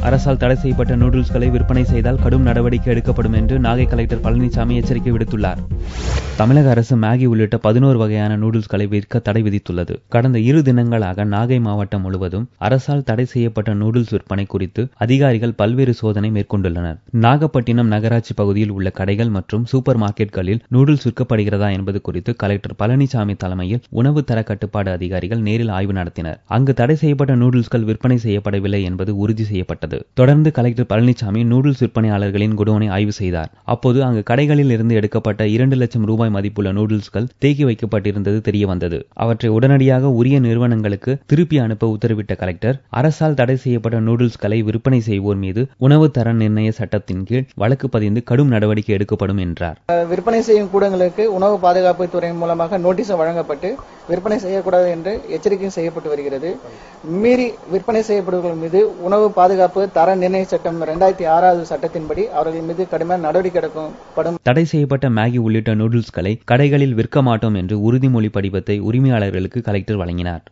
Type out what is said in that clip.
அரசால் தடை செய்யப்பட்ட நூடுல்ஸ்களை விற்பனை செய்தால் கடும் நடவடிக்கை எடுக்கப்படும் என்று நாகை கலெக்டர் பழனிசாமி எச்சரிக்கை விடுத்துள்ளார். தமிழக அரசு மேகி உள்ளிட்ட 11 வகையான நூடுல்ஸ்களை விற்க தடை விதித்துள்ளது. கடந்த 2 தினங்களாக நாகை மாவட்டம் முழுவதும் அரசால் தடை செய்யப்பட்ட நூடுல்ஸ் விற்பனை குறித்து அதிகாரிகள் பல்வேறு சோதனை மேற்கொண்டுள்ளனர். நாகப்பட்டினம் நகராட்சி பகுதியில் உள்ள கடைகள் மற்றும் சூப்பர் மார்க்கெட்களில் நூடுல்ஸ் விற்கப்படுகிறதா என்பது குறித்து கலெக்டர் பழனிசாமி தலைமையில் உணவு தர கட்டுப்பாடு அதிகாரிகள் நேரில் ஆய்வு நடத்தினர். அங்கு தடை செய்யப்பட்ட நூடுல்ஸ்கள் விற்பனை செய்யப்படவில்லை என்பது உறுதி செய்யப்பட்டது. தொடர்ந்து கலெக்டர் பழனிசாமி நூடுல்ஸ் விற்பனையாளர்களின் குடோனை ஆய்வு செய்தார். அப்போது அங்கு கடைகளில் இருந்து எடுக்கப்பட்ட 2 லட்சம் ரூபாய் மதிப்புள்ள நூடுல்ஸ்கள் தேக்கி வைக்கப்பட்டிருந்தது தெரியவந்தது. அவற்றை உடனடியாக உரிய நிறுவனங்களுக்கு திருப்பி அனுப்ப உத்தரவிட்ட கலெக்டர் அரசால் தடை செய்யப்பட்ட நூடுல்ஸ்களை விற்பனை செய்வோர் மீது உணவு தர நிர்ணய சட்டத்தின் கீழ் வழக்கு பதிந்து கடும் நடவடிக்கை எடுக்கப்படும் என்றார். விற்பனை செய்யும் கூடங்களுக்கு உணவு பாதுகாப்பு துறை மூலமாக நோட்டீஸ் வழங்கப்பட்டு விற்பனை செய்யக்கூடாது என்று எச்சரிக்கை செய்யப்பட்டு வருகிறது. மீறி விற்பனை செய்யப்படுவர்கள் மீது உணவு பாதுகாப்பு தர நிர்ணய சட்டம் 2006 சட்டத்தின்படி அவர்கள் மீது கடுமையான நடவடிக்கை எடுக்கப்படும். தடை செய்யப்பட்ட மேகி உள்ளிட்ட நூடுல்ஸ்களை கடைகளில் விற்க மாட்டோம் என்று உறுதிமொழி படிவத்தை உரிமையாளர்களுக்கு கலெக்டர் வழங்கினார்.